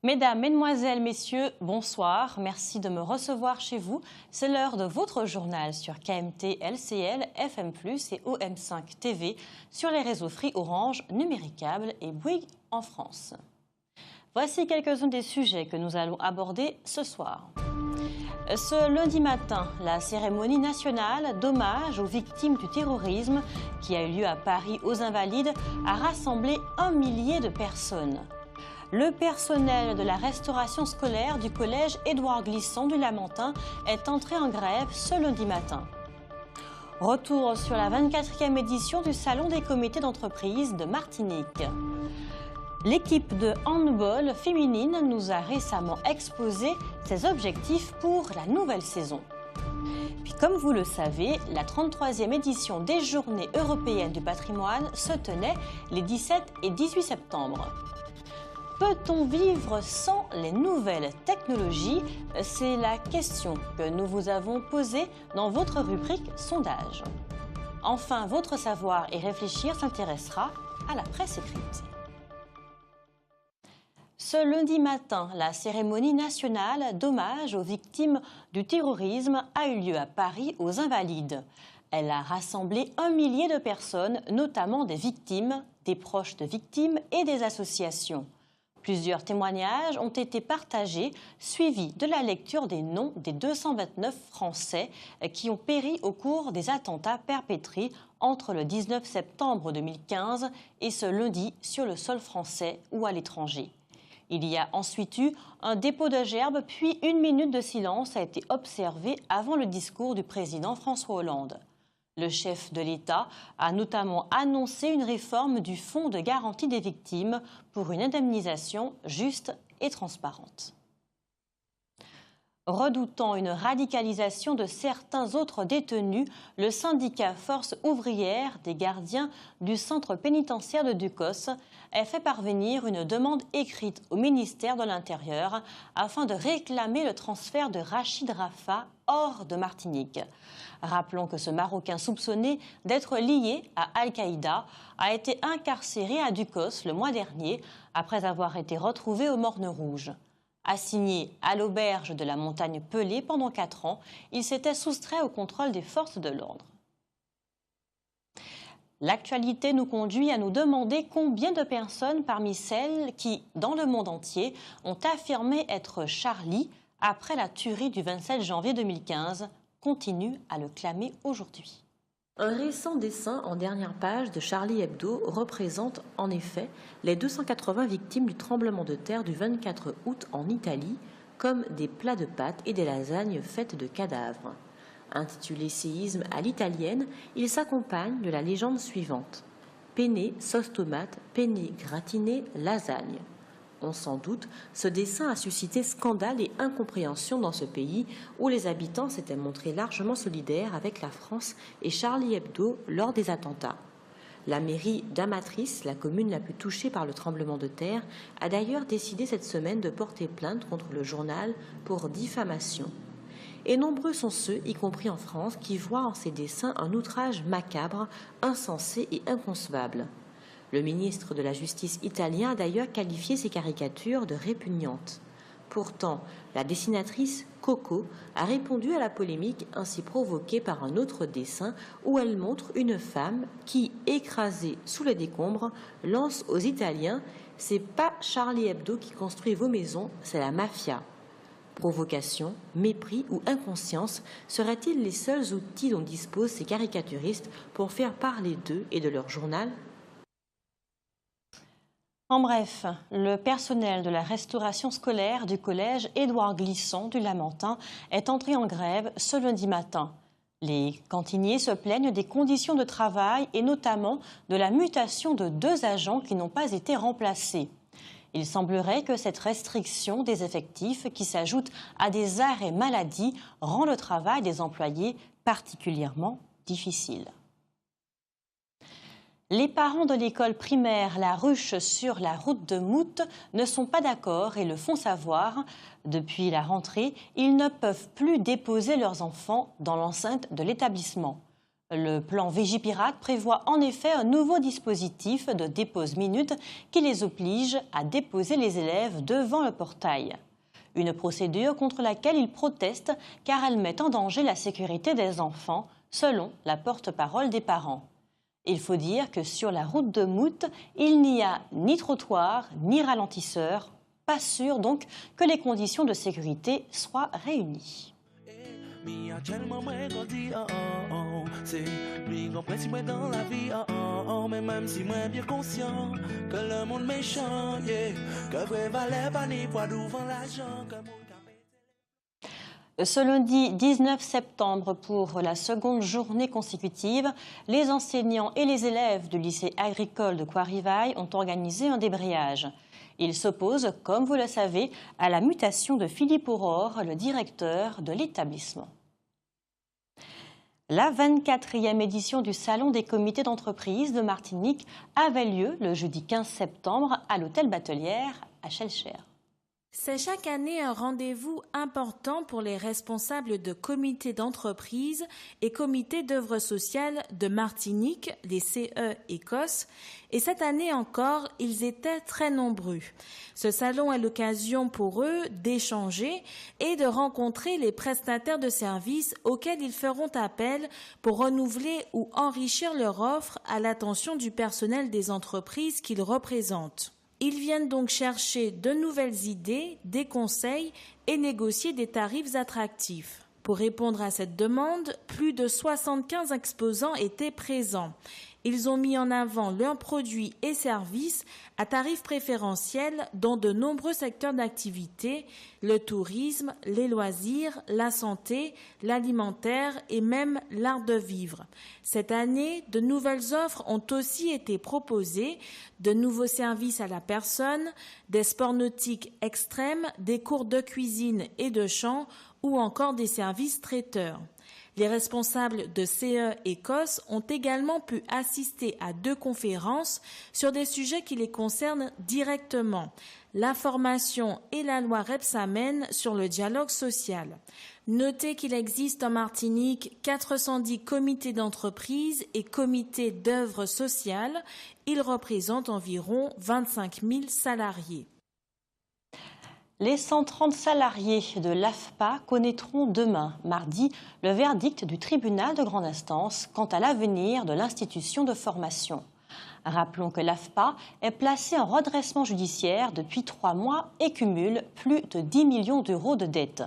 Mesdames, Mesdemoiselles, Messieurs, bonsoir. Merci de me recevoir chez vous. C'est l'heure de votre journal sur KMT, LCL, FM+, et OM5 TV, sur les réseaux Free Orange, Numéricable et Bouygues en France. Voici quelques-uns des sujets que nous allons aborder ce soir. Ce lundi matin, la cérémonie nationale d'hommage aux victimes du terrorisme qui a eu lieu à Paris aux Invalides a rassemblé 1 millier de personnes. Le personnel de la restauration scolaire du collège Édouard Glissant du Lamentin est entré en grève ce lundi matin. Retour sur la 24e édition du Salon des comités d'entreprise de Martinique. L'équipe de handball féminine nous a récemment exposé ses objectifs pour la nouvelle saison. Puis comme vous le savez, la 33e édition des Journées européennes du patrimoine se tenait les 17 et 18 septembre. Peut-on vivre sans les nouvelles technologies? C'est la question que nous vous avons posée dans votre rubrique sondage. Enfin, votre savoir et réfléchir s'intéressera à la presse écrite. Ce lundi matin, la cérémonie nationale d'hommage aux victimes du terrorisme a eu lieu à Paris aux Invalides. Elle a rassemblé 1 millier de personnes, notamment des victimes, des proches de victimes et des associations. Plusieurs témoignages ont été partagés, suivis de la lecture des noms des 229 Français qui ont péri au cours des attentats perpétrés entre le 19 septembre 2015 et ce lundi sur le sol français ou à l'étranger. Il y a ensuite eu un dépôt de gerbes, puis 1 minute de silence a été observée avant le discours du président François Hollande. Le chef de l'État a notamment annoncé une réforme du Fonds de garantie des victimes pour une indemnisation juste et transparente. Redoutant une radicalisation de certains autres détenus, le syndicat Force ouvrière des gardiens du centre pénitentiaire de Ducos a fait parvenir une demande écrite au ministère de l'Intérieur afin de réclamer le transfert de Rachid Rafah hors de Martinique. Rappelons que ce Marocain soupçonné d'être lié à Al-Qaïda a été incarcéré à Ducos le mois dernier après avoir été retrouvé aux Mornes Rouges. Assigné à l'auberge de la montagne Pelée pendant 4 ans, il s'était soustrait au contrôle des forces de l'ordre. L'actualité nous conduit à nous demander combien de personnes parmi celles qui, dans le monde entier, ont affirmé être Charlie après la tuerie du 27 janvier 2015, continuent à le clamer aujourd'hui. Un récent dessin en dernière page de Charlie Hebdo représente en effet les 280 victimes du tremblement de terre du 24 août en Italie comme des plats de pâtes et des lasagnes faites de cadavres. Intitulé Séisme à l'italienne, il s'accompagne de la légende suivante. Penne, sauce tomate, penne gratiné, lasagne. On s'en doute, ce dessin a suscité scandale et incompréhension dans ce pays où les habitants s'étaient montrés largement solidaires avec la France et Charlie Hebdo lors des attentats. La mairie d'Amatrice, la commune la plus touchée par le tremblement de terre, a d'ailleurs décidé cette semaine de porter plainte contre le journal pour diffamation. Et nombreux sont ceux, y compris en France, qui voient en ces dessins un outrage macabre, insensé et inconcevable. Le ministre de la Justice italien a d'ailleurs qualifié ces caricatures de répugnantes. Pourtant, la dessinatrice Coco a répondu à la polémique ainsi provoquée par un autre dessin où elle montre une femme qui, écrasée sous les décombres, lance aux Italiens « C'est pas Charlie Hebdo qui construit vos maisons, c'est la mafia ». Provocation, mépris ou inconscience seraient-ils les seuls outils dont disposent ces caricaturistes pour faire parler d'eux et de leur journal ? En bref, le personnel de la restauration scolaire du collège Édouard Glissant du Lamentin est entré en grève ce lundi matin. Les cantiniers se plaignent des conditions de travail et notamment de la mutation de 2 agents qui n'ont pas été remplacés. Il semblerait que cette restriction des effectifs, qui s'ajoute à des arrêts maladie, rend le travail des employés particulièrement difficile. Les parents de l'école primaire La Ruche sur la route de Mout ne sont pas d'accord et le font savoir. Depuis la rentrée, ils ne peuvent plus déposer leurs enfants dans l'enceinte de l'établissement. Le plan Vigipirate prévoit en effet un nouveau dispositif de dépose minute qui les oblige à déposer les élèves devant le portail. Une procédure contre laquelle ils protestent car elle met en danger la sécurité des enfants, selon la porte-parole des parents. Il faut dire que sur la route de Mout, il n'y a ni trottoir ni ralentisseur. Pas sûr donc que les conditions de sécurité soient réunies. Ce lundi 19 septembre, pour la seconde journée consécutive, les enseignants et les élèves du lycée agricole de Coirivaille ont organisé un débrayage. Ils s'opposent, comme vous le savez, à la mutation de Philippe Aurore, le directeur de l'établissement. La 24e édition du Salon des comités d'entreprise de Martinique avait lieu le jeudi 15 septembre à l'hôtel Batelière à Schœlcher. C'est chaque année un rendez-vous important pour les responsables de comités d'entreprise et comités d'œuvres sociales de Martinique, les CE Écosse, et cette année encore, ils étaient très nombreux. Ce salon est l'occasion pour eux d'échanger et de rencontrer les prestataires de services auxquels ils feront appel pour renouveler ou enrichir leur offre à l'attention du personnel des entreprises qu'ils représentent. Ils viennent donc chercher de nouvelles idées, des conseils et négocier des tarifs attractifs. Pour répondre à cette demande, plus de 75 exposants étaient présents. Ils ont mis en avant leurs produits et services à tarifs préférentiels dans de nombreux secteurs d'activité, le tourisme, les loisirs, la santé, l'alimentaire et même l'art de vivre. Cette année, de nouvelles offres ont aussi été proposées, de nouveaux services à la personne, des sports nautiques extrêmes, des cours de cuisine et de chant ou encore des services traiteurs. Les responsables de CE Écosse ont également pu assister à 2 conférences sur des sujets qui les concernent directement, la formation et la loi Rebsamen sur le dialogue social. Notez qu'il existe en Martinique 410 comités d'entreprise et comités d'œuvres sociales. Ils représentent environ 25 000 salariés. Les 130 salariés de l'AFPA connaîtront demain, mardi, le verdict du tribunal de grande instance quant à l'avenir de l'institution de formation. Rappelons que l'AFPA est placée en redressement judiciaire depuis 3 mois et cumule plus de 10 millions d'euros de dettes.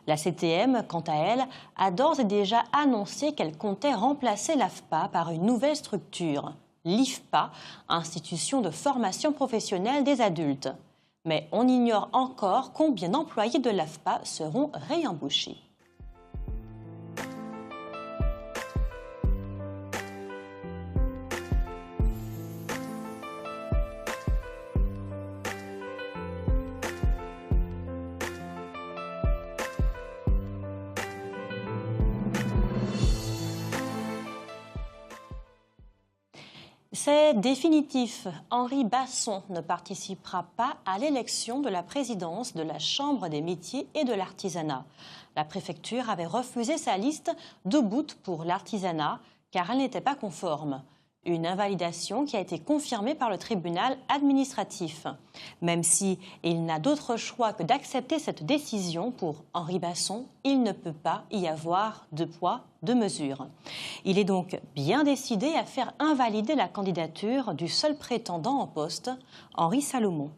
La CTM, quant à elle, a d'ores et déjà annoncé qu'elle comptait remplacer l'AFPA par une nouvelle structure, l'IFPA, Institution de formation professionnelle des adultes. Mais on ignore encore combien d'employés de l'AFPA seront réembauchés. C'est définitif. Henri Basson ne participera pas à l'élection de la présidence de la Chambre des métiers et de l'artisanat. La préfecture avait refusé sa liste debout pour l'artisanat car elle n'était pas conforme. Une invalidation qui a été confirmée par le tribunal administratif. Même si il n'a d'autre choix que d'accepter cette décision pour Henri Basson, il ne peut pas y avoir de poids, de mesure. Il est donc bien décidé à faire invalider la candidature du seul prétendant en poste, Henri Salomon.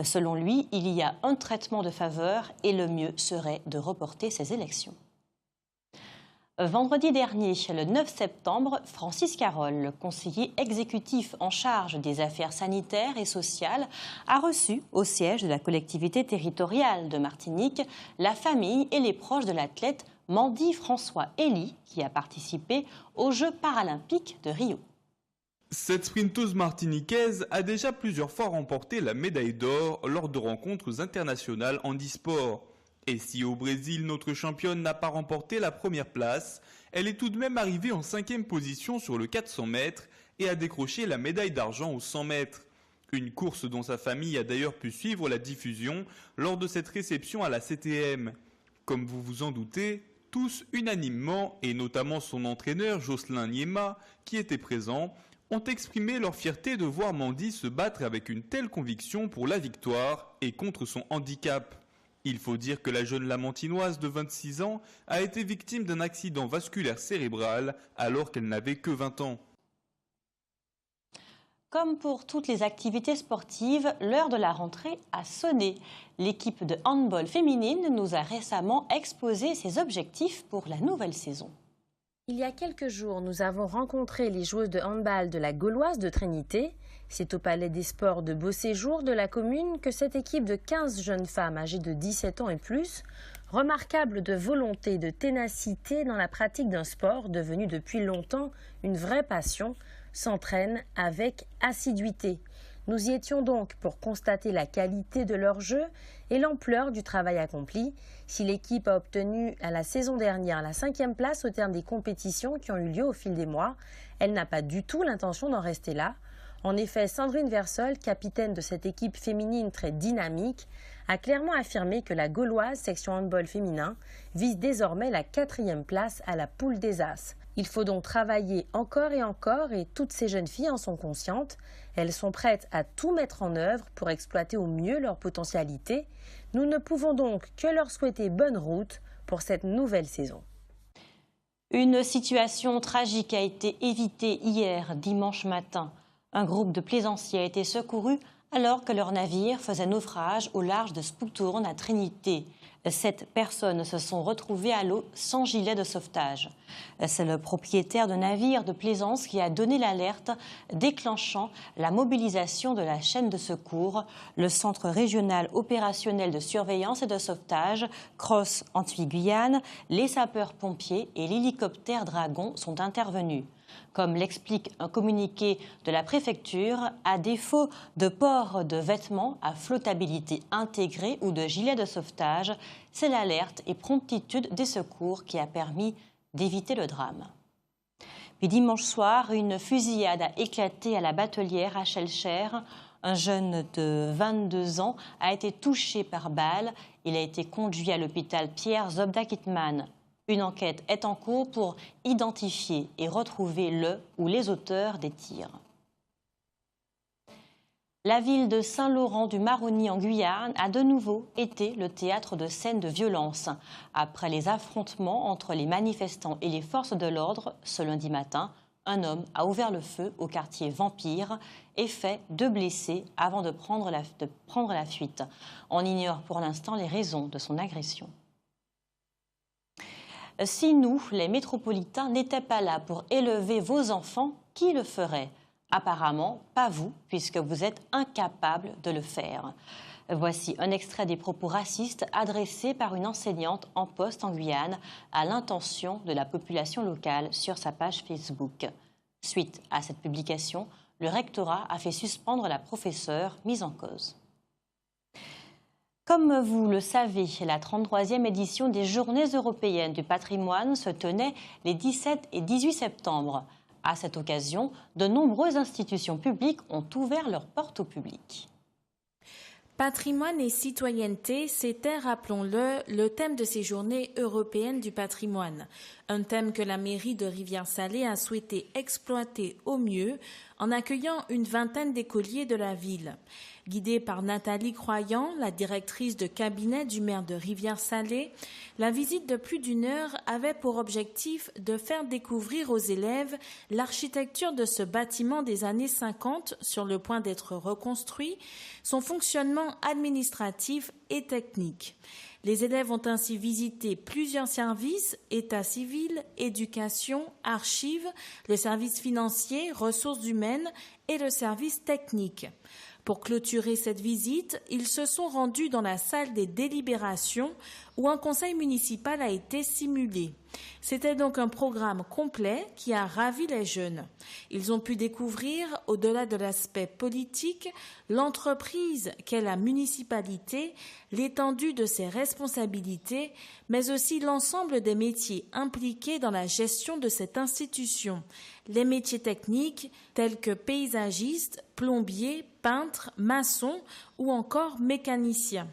Selon lui, il y a un traitement de faveur et le mieux serait de reporter ces élections. Vendredi dernier, le 9 septembre, Francis Carole, le conseiller exécutif en charge des affaires sanitaires et sociales, a reçu au siège de la collectivité territoriale de Martinique la famille et les proches de l'athlète Mandy François Elie, qui a participé aux Jeux paralympiques de Rio. Cette sprinteuse martiniquaise a déjà plusieurs fois remporté la médaille d'or lors de rencontres internationales en e-sport. Et si au Brésil, notre championne n'a pas remporté la première place, elle est tout de même arrivée en 5e position sur le 400 mètres et a décroché la médaille d'argent aux 100 mètres. Une course dont sa famille a d'ailleurs pu suivre la diffusion lors de cette réception à la CTM. Comme vous vous en doutez, tous unanimement, et notamment son entraîneur Jocelyn Niema, qui était présent, ont exprimé leur fierté de voir Mandy se battre avec une telle conviction pour la victoire et contre son handicap. Il faut dire que la jeune Lamantinoise de 26 ans a été victime d'un accident vasculaire cérébral alors qu'elle n'avait que 20 ans. Comme pour toutes les activités sportives, l'heure de la rentrée a sonné. L'équipe de handball féminine nous a récemment exposé ses objectifs pour la nouvelle saison. Il y a quelques jours, nous avons rencontré les joueuses de handball de la Gauloise de Trinité. C'est au Palais des Sports de Beauséjour de la commune que cette équipe de 15 jeunes femmes âgées de 17 ans et plus, remarquables de volonté et de ténacité dans la pratique d'un sport devenu depuis longtemps une vraie passion, s'entraînent avec assiduité. Nous y étions donc pour constater la qualité de leur jeu et l'ampleur du travail accompli. Si l'équipe a obtenu à la saison dernière la 5e place au terme des compétitions qui ont eu lieu au fil des mois, elle n'a pas du tout l'intention d'en rester là. En effet, Sandrine Versol, capitaine de cette équipe féminine très dynamique, a clairement affirmé que la Gauloise section handball féminin vise désormais la 4e place à la poule des As. Il faut donc travailler encore et toutes ces jeunes filles en sont conscientes. Elles sont prêtes à tout mettre en œuvre pour exploiter au mieux leur potentialité. Nous ne pouvons donc que leur souhaiter bonne route pour cette nouvelle saison. Une situation tragique a été évitée hier, dimanche matin. Un groupe de plaisanciers a été secouru alors que leur navire faisait naufrage au large de Spoutourne à Trinité. 7 personnes se sont retrouvées à l'eau sans gilet de sauvetage. C'est le propriétaire de navire de plaisance qui a donné l'alerte, déclenchant la mobilisation de la chaîne de secours. Le Centre régional opérationnel de surveillance et de sauvetage, CROSS Antilles-Guyane, les sapeurs-pompiers et l'hélicoptère Dragon sont intervenus. Comme l'explique un communiqué de la préfecture, à défaut de port de vêtements à flottabilité intégrée ou de gilet de sauvetage, c'est l'alerte et promptitude des secours qui a permis d'éviter le drame. Puis dimanche soir, une fusillade a éclaté à la Batelière à Schellcher. Un jeune de 22 ans a été touché par balle. Il a été conduit à l'hôpital Pierre Zobda-Kittmann. Une enquête est en cours pour identifier et retrouver le ou les auteurs des tirs. La ville de Saint-Laurent-du-Maroni en Guyane a de nouveau été le théâtre de scènes de violence. Après les affrontements entre les manifestants et les forces de l'ordre, ce lundi matin, un homme a ouvert le feu au quartier Vampire et fait 2 blessés avant de prendre la fuite. On ignore pour l'instant les raisons de son agression. Si nous, les métropolitains, n'étaient pas là pour élever vos enfants, qui le ferait ? Apparemment, pas vous, puisque vous êtes incapables de le faire. Voici un extrait des propos racistes adressés par une enseignante en poste en Guyane à l'intention de la population locale sur sa page Facebook. Suite à cette publication, le rectorat a fait suspendre la professeure mise en cause. Comme vous le savez, la 33e édition des Journées européennes du patrimoine se tenait les 17 et 18 septembre. À cette occasion, de nombreuses institutions publiques ont ouvert leurs portes au public. Patrimoine et citoyenneté, c'était, rappelons-le, le thème de ces Journées européennes du patrimoine. Un thème que la mairie de Rivière-Salée a souhaité exploiter au mieux en accueillant une vingtaine d'écoliers de la ville. Guidée par Nathalie Croyant, la directrice de cabinet du maire de Rivière-Salée, la visite de plus d'1 heure avait pour objectif de faire découvrir aux élèves l'architecture de ce bâtiment des années 50 sur le point d'être reconstruit, son fonctionnement administratif et technique. Les élèves ont ainsi visité plusieurs services, état civil, éducation, archives, le service financier, ressources humaines et le service technique. Pour clôturer cette visite, ils se sont rendus dans la salle des délibérations où un conseil municipal a été simulé. C'était donc un programme complet qui a ravi les jeunes. Ils ont pu découvrir, au-delà de l'aspect politique, l'entreprise qu'est la municipalité, l'étendue de ses responsabilités, mais aussi l'ensemble des métiers impliqués dans la gestion de cette institution. Les métiers techniques tels que paysagiste, plombier, peintre, maçon ou encore mécanicien.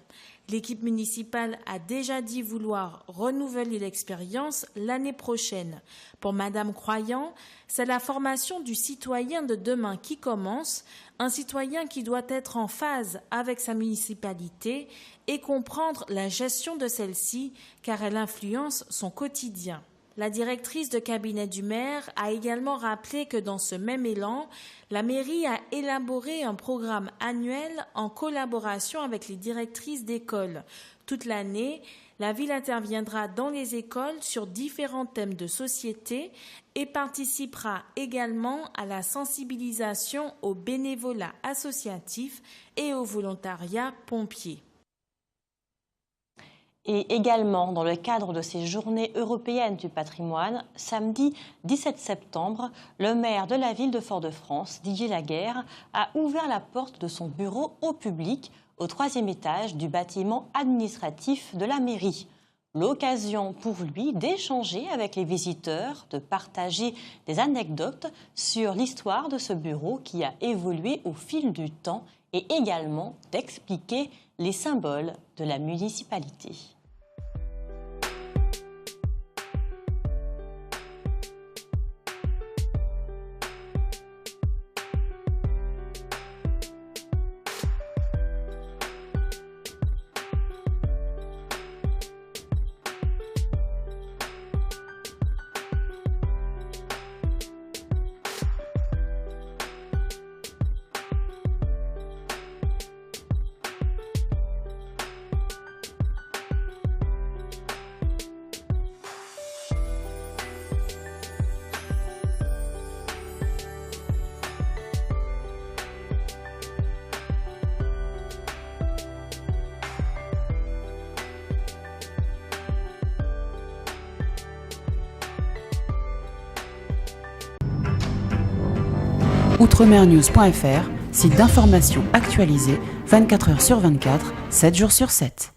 L'équipe municipale a déjà dit vouloir renouveler l'expérience l'année prochaine. Pour Madame Croyant, c'est la formation du citoyen de demain qui commence, un citoyen qui doit être en phase avec sa municipalité et comprendre la gestion de celle-ci car elle influence son quotidien. La directrice de cabinet du maire a également rappelé que dans ce même élan, la mairie a élaboré un programme annuel en collaboration avec les directrices d'école. Toute l'année, la ville interviendra dans les écoles sur différents thèmes de société et participera également à la sensibilisation au bénévolat associatif et au volontariat pompier. Et également, dans le cadre de ces journées européennes du patrimoine, samedi 17 septembre, le maire de la ville de Fort-de-France, Didier Laguerre, a ouvert la porte de son bureau au public au 3e étage du bâtiment administratif de la mairie. L'occasion pour lui d'échanger avec les visiteurs, de partager des anecdotes sur l'histoire de ce bureau qui a évolué au fil du temps et également d'expliquer les symboles de la municipalité. Outremernews.fr, site d'information actualisé 24 h sur 24, 7 jours sur 7.